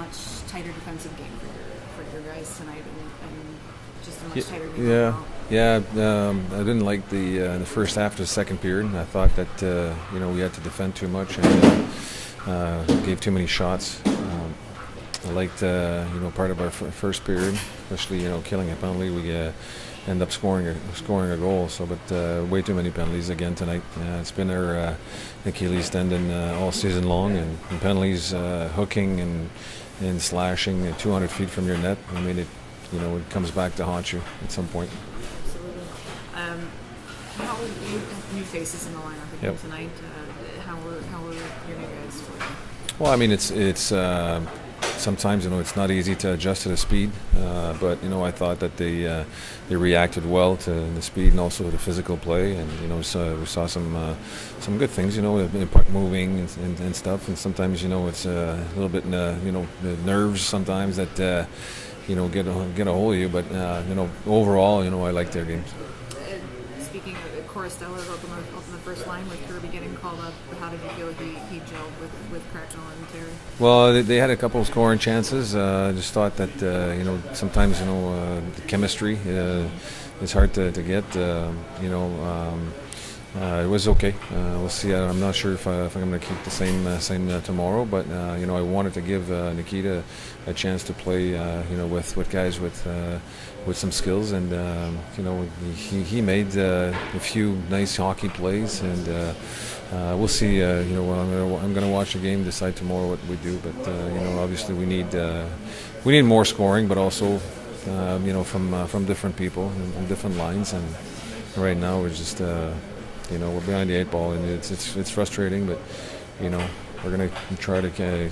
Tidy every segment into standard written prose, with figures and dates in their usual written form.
much tighter defensive game for your guys tonight, and just a much tighter game. I didn't like the first half to the second period. I thought that we had to defend too much and gave too many shots. I liked part of our first period, especially killing a penalty. We end up scoring a goal. So, but way too many penalties again tonight. It's been our Achilles tendon all season long, and penalties, hooking and slashing at 200 feet from your net. I mean, it comes back to haunt you at some point. Absolutely. How new faces in the lineup again tonight? How were your new guys for you? Well, I mean, it's sometimes it's not easy to adjust to the speed, but I thought that they reacted well to the speed and also to the physical play, and we saw some good things, the puck moving and stuff, and sometimes it's a little bit the nerves sometimes that get a hold of you, but overall I like their games. Speaking of Korostelev up in the first line with Kirby getting called up, how did you feel he gelled with Cracknell and Terry? Well, they had a couple of scoring chances. I just thought that sometimes the chemistry is hard to get. It was okay. We'll see. I'm not sure if I'm going to keep the same tomorrow, but I wanted to give Nikita a chance to play with guys with some skills, and he made a few nice hockey plays, and we'll see. I'm going to watch the game, decide tomorrow what we do, but obviously we need more scoring, but also from different people and different lines, and right now we're just. We're behind the eight ball, and it's frustrating, but we're going to try to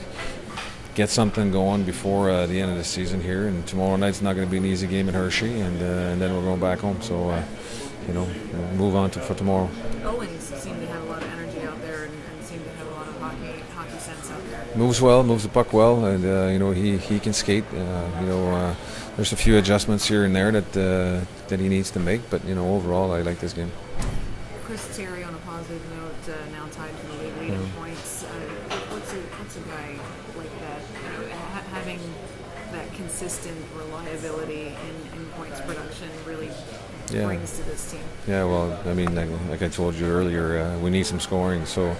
get something going before the end of the season here. And tomorrow night's not going to be an easy game in Hershey, and then we're going back home. So move on for tomorrow. Owens seemed to have a lot of energy out there, and seemed to have a lot of hockey sense out there. Moves the puck well, and he can skate. There's a few adjustments here and there that he needs to make, but overall I like this game. Chris Terry, on a positive note, now tied for the league lead in points. What's a guy like that? Having that consistent reliability in points production really brings to this team. Yeah, well, I mean, like I told you earlier, we need some scoring. So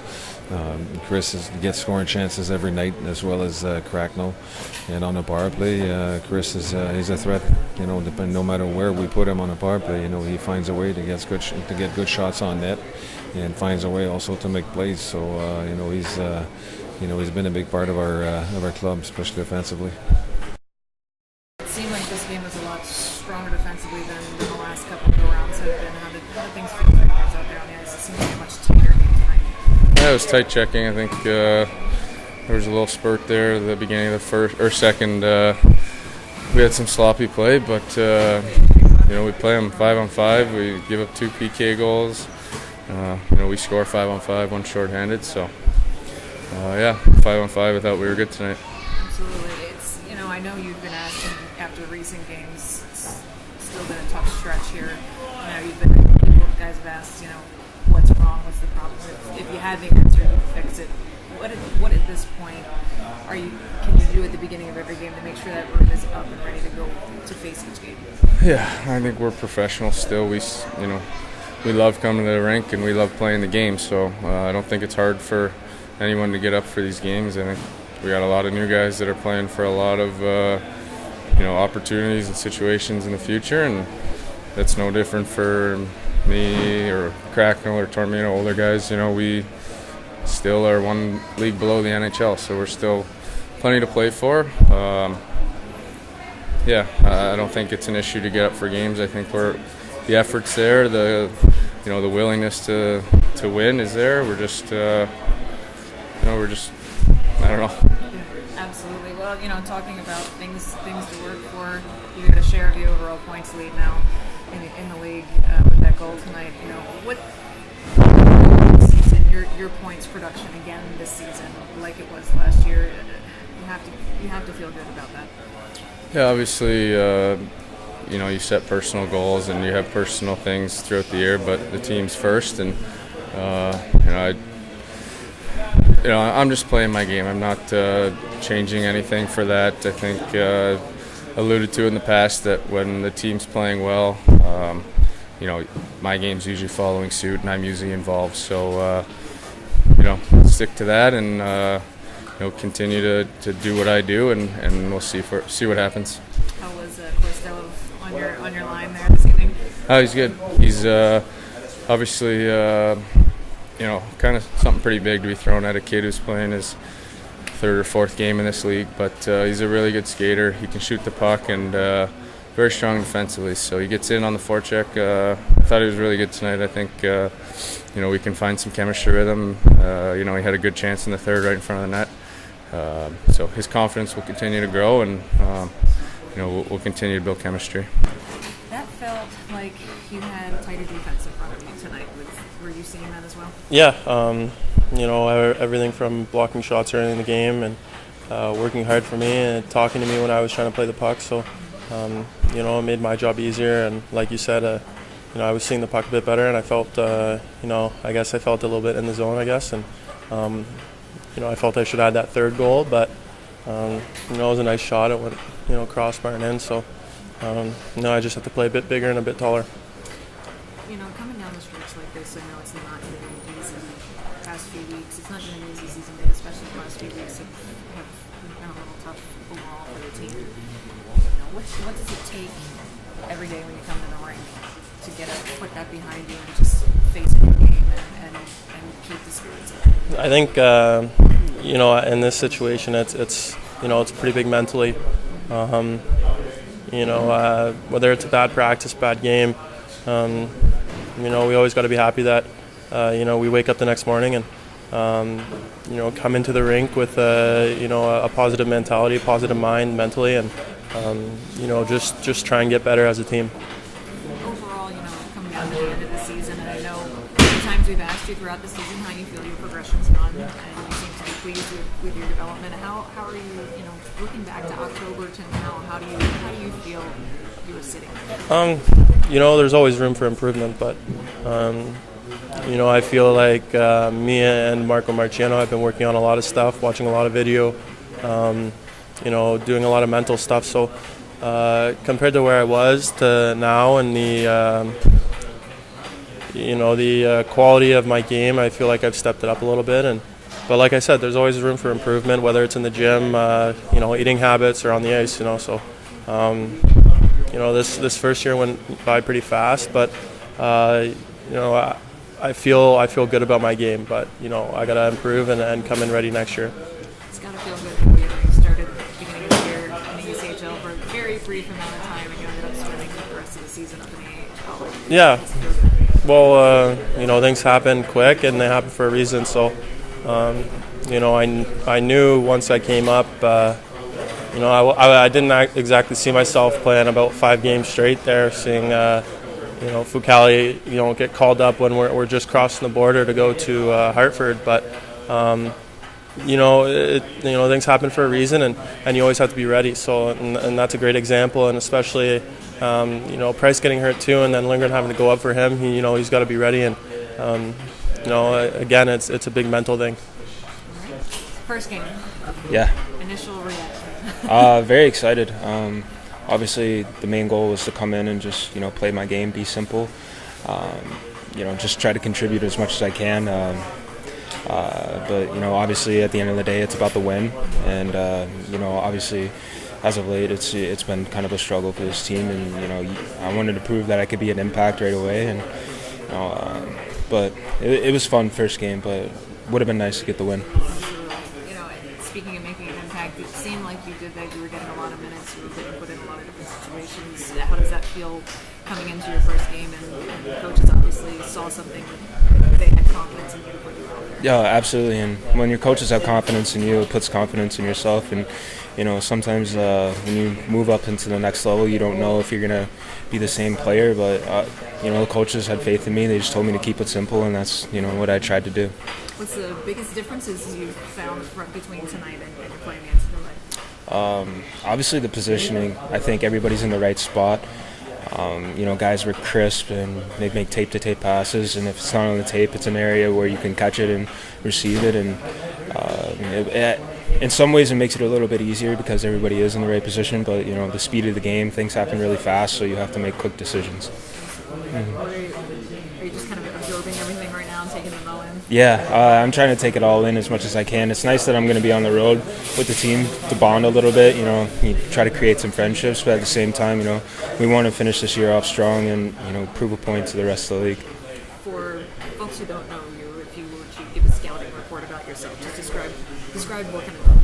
Chris gets scoring chances every night, as well as Cracknell. And on the power play, Chris he's a threat. No matter where we put him on a power play, he finds a way to get good shots on net, and finds a way also to make plays. So he's been a big part of our club, especially offensively. It seemed like this game was a lot stronger defensively than the last couple of go-rounds have been. How did things feel for you guys out there on the ice? It seemed like a much tighter game tonight. Yeah, it was tight checking. I think there was a little spurt there at the beginning of the first or second. We had some sloppy play, but we play them 5-on-5. We give up 2 PK goals. We score 5-on-5, one shorthanded. So 5-on-5. I thought we were good tonight. Absolutely. It's I know you've been asked after recent games. It's still been a tough stretch here. People guys have asked what's wrong, what's the problem. If you had the answer, you could fix it. What at this point can you do at the beginning of every game to make sure that room is up and ready to go to face each game? Yeah, I think we're professionals still. We love coming to the rink, and we love playing the game. So I don't think it's hard for anyone to get up for these games. I think we got a lot of new guys that are playing for a lot of opportunities and situations in the future, and that's no different for me or Cracknell or Tormino, older guys. We still are one league below the NHL, so we're still plenty to play for. I don't think it's an issue to get up for games. I think the effort's there, the willingness to win is there. We're just I don't know. Absolutely. Well, talking about things to work for, you got a share of the overall points lead now in the league with that goal tonight. What season your points production again this season, like it was last year? You have to feel good about that. Yeah, obviously, you set personal goals and you have personal things throughout the year, but the team's first, and I'm just playing my game. I'm not changing anything for that. I think alluded to in the past that when the team's playing well, my game's usually following suit, and I'm usually involved. So, stick to that and continue to do what I do, and we'll see what happens. How was Korostelev on your line there this evening? Oh, he's good. He's obviously kind of something pretty big to be thrown at a kid who's playing his third or fourth game in this league. But he's a really good skater. He can shoot the puck and very strong defensively. So he gets in on the forecheck. I thought he was really good tonight. I think we can find some chemistry with him. He had a good chance in the third right in front of the net. So his confidence will continue to grow, and we'll continue to build chemistry. That felt like you had a tighter defense in front of you tonight. Were you seeing that as well? Yeah, everything from blocking shots early in the game and working hard for me and talking to me when I was trying to play the puck. So, it made my job easier. And like you said, I was seeing the puck a bit better, and I felt, I guess I felt a little bit in the zone, I guess. And, I felt I should add that third goal, but, it was a nice shot. It went, crossbar and in. So, I just have to play a bit bigger and a bit taller. Coming down the stretch like this, I know it's not been an easy past few weeks. It's not been an easy season, but especially the last few weeks have been a little tough overall for the team. What does it take every day when you come to the rink to put that behind you and just face a new game and keep the spirits up? I think in this situation, it's pretty big mentally. Whether it's a bad practice, bad game, we always got to be happy that we wake up the next morning and come into the rink with a positive mentality, a positive mind mentally, and just try and get better as a team. Overall, coming down to the end of the season, and I know many times we've asked you throughout the season how you feel your progression's gone, and you seem to be pleased with your development. How are you, looking back to October to now? How do you feel you were sitting? There's always room for improvement, but I feel like me and Marco Marciano have been working on a lot of stuff, watching a lot of video, doing a lot of mental stuff. So compared to where I was to now and the quality of my game, I feel like I've stepped it up a little bit. But like I said, there's always room for improvement, whether it's in the gym, eating habits, or on the ice. So this first year went by pretty fast, but I feel good about my game. But I got to improve and come in ready next year. It's got to feel good for you. You started beginning of the year in the ECHL for a very brief amount of time, and you ended up spending the rest of the season up in the AHL. Yeah. Well, things happen quick, and they happen for a reason. So, I knew once I came up, I didn't exactly see myself playing about 5 games straight there, seeing, Fucali, get called up when we're just crossing the border to go to Hartford. But, things happen for a reason, and you always have to be ready. So, and that's a great example, and especially, Price getting hurt too, and then Lindgren having to go up for him. He's got to be ready, and again, it's a big mental thing. First game. Yeah. Initial reaction. Very excited. Obviously, the main goal was to come in and just play my game, be simple. Just try to contribute as much as I can. But obviously, at the end of the day, it's about the win, and obviously, as of late, it's been kind of a struggle for this team, and I wanted to prove that I could be an impact right away, and but it was fun first game, but would have been nice to get the win. Speaking of making an impact, it seemed like you did that. You were getting a lot of minutes. You were getting put in a lot of different situations. How does that feel coming into your first game? And the coaches obviously saw something that they had confidence in you to put you out there. Yeah, absolutely. And when your coaches have confidence in you, it puts confidence in yourself. And sometimes when you move up into the next level, you don't know if you're gonna be the same player. But the coaches had faith in me. They just told me to keep it simple, and that's what I tried to do. What's the biggest differences you found between tonight and your playing against tonight? Obviously the positioning. I think everybody's in the right spot. Guys were crisp and they make tape-to-tape passes, and if it's not on the tape, it's an area where you can catch it and receive it. And In some ways, it makes it a little bit easier because everybody is in the right position. But the speed of the game, things happen really fast, so you have to make quick decisions. Are you just kind of absorbing everything right now and taking it all in? Yeah, I'm trying to take it all in as much as I can. It's nice that I'm going to be on the road with the team to bond a little bit. You try to create some friendships, but at the same time, we want to finish this year off strong and prove a point to the rest of the league. For folks who don't know you, if you were to give a scouting report about yourself, just describe what kind of dog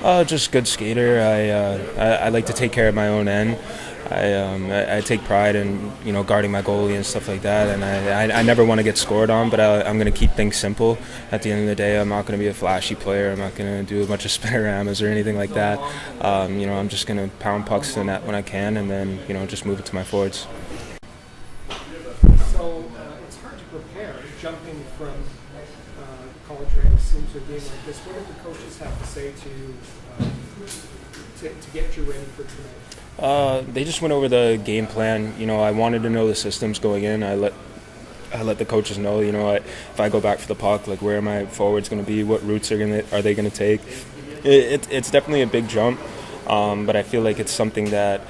you are. Just good skater. I like to take care of my own end. I take pride in guarding my goalie and stuff like that, and I never want to get scored on, but I'm going to keep things simple. At the end of the day, I'm not going to be a flashy player. I'm not going to do a bunch of spinoramas or anything like that. I'm just going to pound pucks to the net when I can, and then just move it to my forwards. So it's hard to prepare jumping from college ranks into a game like this. What do the coaches have to say to get you ready for tonight? They just went over the game plan. I wanted to know the systems going in. I let the coaches know. If I go back for the puck, like where are my forwards going to be? What routes are they going to take? It's definitely a big jump, but I feel like it's something that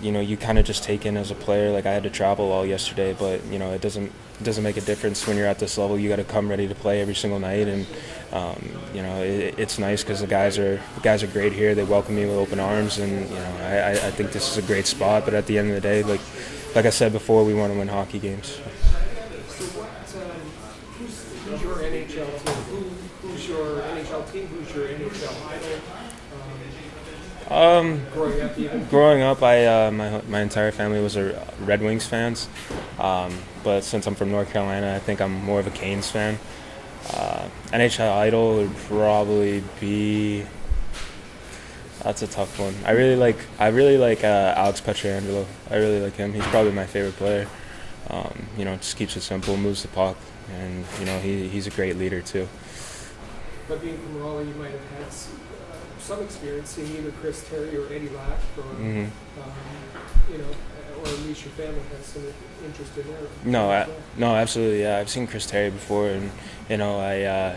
you kind of just take in as a player. Like I had to travel all yesterday, but it doesn't make a difference when you're at this level. You got to come ready to play every single night, and it's nice because the guys are great here. They welcome me with open arms, and I think this is a great spot. But at the end of the day, like I said before, we want to win hockey games. So who's your NHL team? Who's your NHL team? Who's your NHL idol? Growing up, my entire family was a Red Wings fans. But since I'm from North Carolina, I think I'm more of a Canes fan. NHL idol would probably be. That's a tough one. I really like Alex Pietrangelo. I really like him. He's probably my favorite player. Just keeps it simple, moves the puck, and he's a great leader too. But being from Raleigh, you might have had some experience seeing either Chris Terry or Eddie Lack, or or at least your family has some interest in there. No, absolutely. Yeah, I've seen Chris Terry before, and I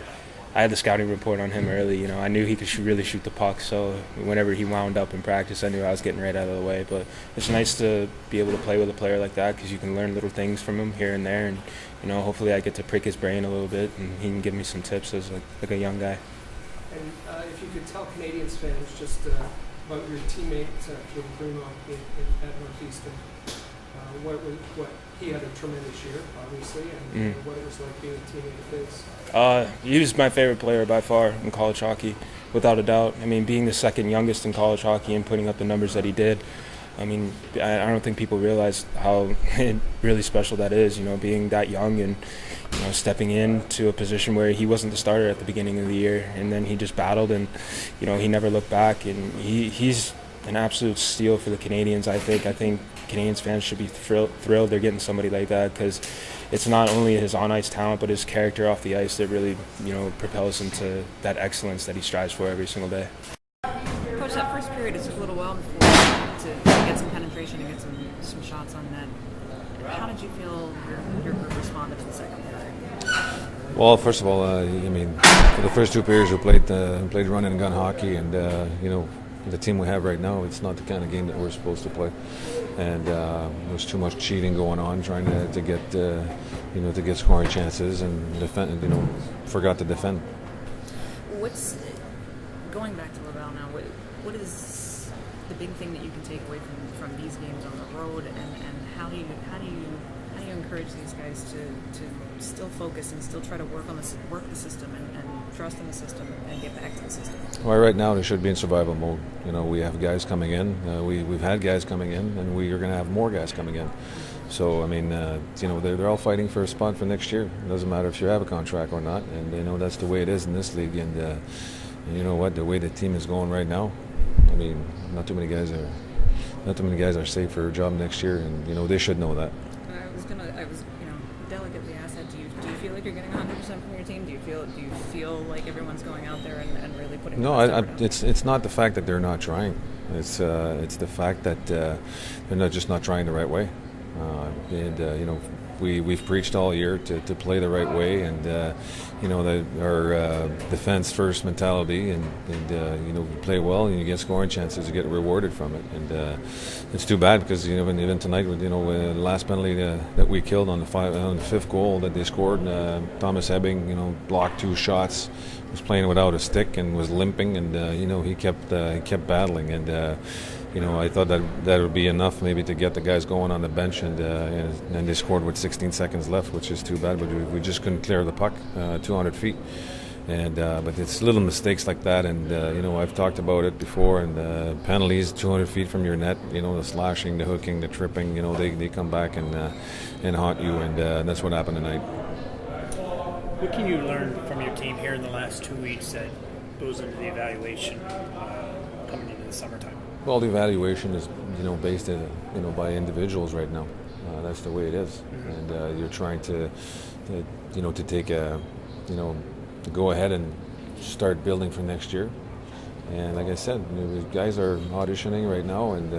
had the scouting report on him early. I knew he could really shoot the puck, so whenever he wound up in practice, I knew I was getting right out of the way. But it's nice to be able to play with a player like that because you can learn little things from him here and there, and hopefully I get to prick his brain a little bit, and he can give me some tips as like a young guy. And if you could tell Canadians fans just about your teammate Bruno at Northeastern, what he had a tremendous year, obviously, and what it was like being a teammate of his. He was my favorite player by far in college hockey, without a doubt. I mean, being the second youngest in college hockey and putting up the numbers that he did, I mean, I don't think people realize how really special that is, being that young and stepping into a position where he wasn't the starter at the beginning of the year, and then he just battled, and he never looked back, and he's an absolute steal for the Canadians. I think Canadians fans should be thrilled they're getting somebody like that, because it's not only his on-ice talent but his character off the ice that really propels him to that excellence that he strives for every single day. Coach, that first period, it took a little while to get some penetration and get some shots on net. How did you feel your group responded to the second period? Well, first of all, for the first two periods we played run and gun hockey, and the team we have right now, it's not the kind of game that we're supposed to play, and there's too much cheating going on, trying to get scoring chances, and defend. Forgot to defend. What's going back to Laval now? What is the big thing that you can take away from these games on the road, and how do you encourage these guys to still focus and still try to work the system and trust in the system and get back to the system? Well, right now they should be in survival mode. We have guys coming in. We've had guys coming in, and we are going to have more guys coming in. So they're all fighting for a spot for next year. It doesn't matter if you have a contract or not, and that's the way it is in this league. And you know what? The way the team is going right now, not too many guys are safe for a job next year, and they should know that. I was delicately asked that. Do you feel like you're getting 100% from your team? Do you feel like everyone's going out there and really putting? No, it's not the fact that they're not trying. It's the fact that they're not trying the right way. We've preached all year to play the right way, and our defense first mentality, and you play well and you get scoring chances, you get rewarded from it. And it's too bad because even tonight, with the last penalty that we killed on the fifth goal that they scored, Thomas Ebbing blocked 2 shots, was playing without a stick and was limping, and he kept battling, and I thought that would be enough maybe to get the guys going on the bench, and they scored with 16 seconds left, which is too bad. But we just couldn't clear the puck 200 feet, and but it's little mistakes like that, and I've talked about it before. And penalties 200 feet from your net, the slashing, the hooking, the tripping, they come back and haunt you, and that's what happened tonight. What can you learn from your team here in the last 2 weeks that goes into the evaluation coming into the summertime? Well, the evaluation is, based, by individuals right now. That's the way it is, and you're trying to take to go ahead and start building for next year. And like I said, the guys are auditioning right now, and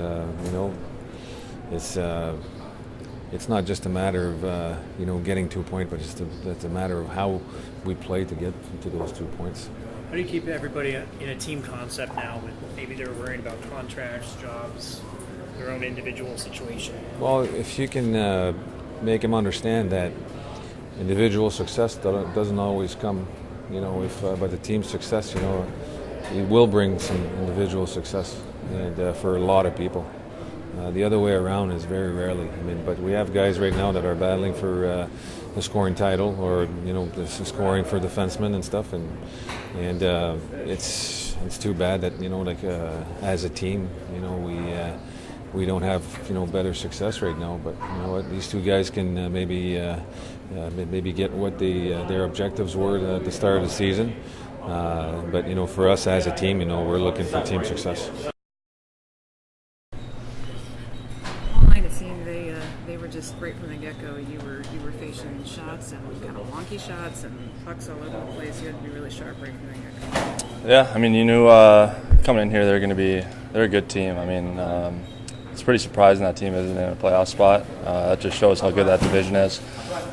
it's not just a matter of getting 2 points, but it's a matter of how we play to get to those 2 points. How do you keep everybody in a team concept now when maybe they're worried about contracts, jobs, their own individual situation? Well, if you can make them understand that individual success doesn't always come, but the team success, it will bring some individual success, and for a lot of people. The other way around is very rarely. But we have guys right now that are battling for the scoring title, or the scoring for defensemen and stuff, and it's too bad that as a team, we don't have better success right now. But these 2 guys can maybe get what their objectives were at the start of the season. But for us as a team, we're looking for team success. They were just right from the get-go. You were facing shots and kind of wonky shots and pucks all over the place. You had to be really sharp right from the get-go. Yeah, you knew coming in here they're a good team. It's pretty surprising that team isn't in a playoff spot. That just shows how good that division is.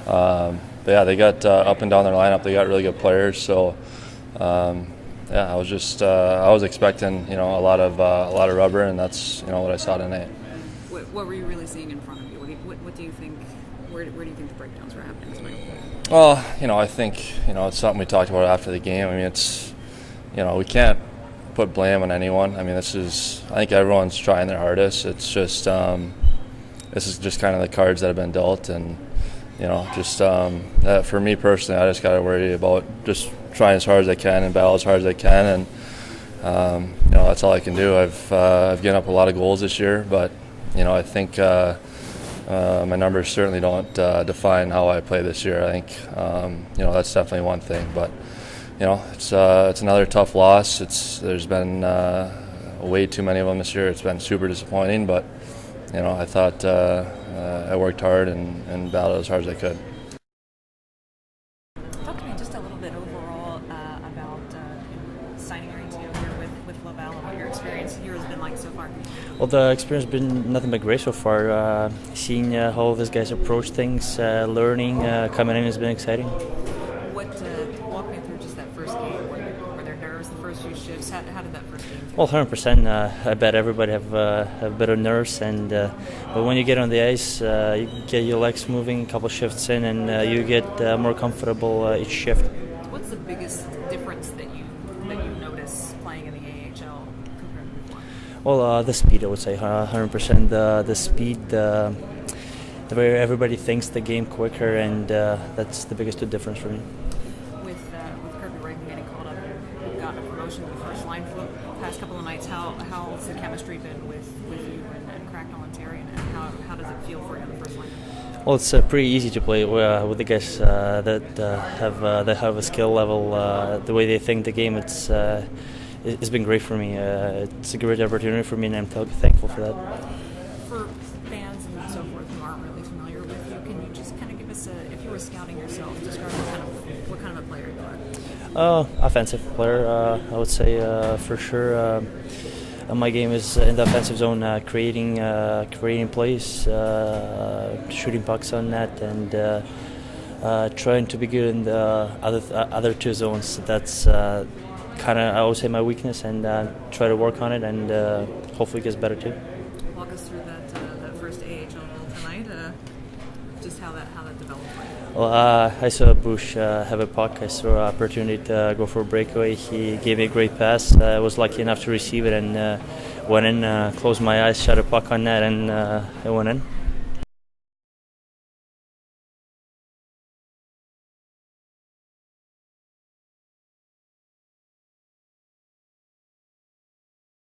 But yeah, they got up and down their lineup. They got really good players. So I was expecting a lot of rubber, and that's what I saw tonight. What were you really seeing in front of you? What do you think? Where do you think the breakdowns were happening tonight? Well, I think it's something we talked about after the game. It's we can't put blame on anyone. I think everyone's trying their hardest. It's just this is just kind of the cards that have been dealt, and for me personally, I just got to worry about just trying as hard as I can and battle as hard as I can, and that's all I can do. I've given up a lot of goals this year, but I think my numbers certainly don't define how I play this year. I think that's definitely one thing, but it's another tough loss. There's been way too many of them this year. It's been super disappointing, but I thought I worked hard and battled as hard as I could. Talk to me just a little bit overall about signing your deal here with Laval and what your experience here has been like so far. Well, the experience has been nothing but great so far. Seeing how these guys approach things, learning, coming in has been exciting. Walk me through just that first game. Were there nerves the first few shifts? How did that first game feel? Well, 100%. I bet everybody have a bit of nerves, but when you get on the ice, you get your legs moving, a couple shifts in, and you get more comfortable each shift. What's the biggest difference that you notice playing in the AHL compared to before? Well, the speed, I would say, 100%. The speed, the way everybody thinks the game quicker, and that's the biggest difference for me. With Kirby Reagan getting called up, you've gotten a promotion to the first line for the past couple of nights. How's the chemistry been with you and Cracknell and Terry, and how does it feel for you on the first line? Well, it's pretty easy to play with the guys that have a skill level. The way they think the game, it's been great for me. It's a great opportunity for me, and I'm thankful for that. For fans and so forth who aren't really familiar with you, can you just kind of give us if you were scouting yourself, describe what kind of a player you are? Offensive player, I would say for sure. My game is in the offensive zone, creating plays, shooting pucks on net, and trying to be good in the other two zones. That's kind of, I would say, my weakness, and try to work on it, and hopefully it gets better too. Walk us through that first AHL tonight, just how that developed for you. Well, I saw Bush have a puck. I saw an opportunity to go for a breakaway. He gave me a great pass. I was lucky enough to receive it and went in, closed my eyes, shot a puck on net, and it went in.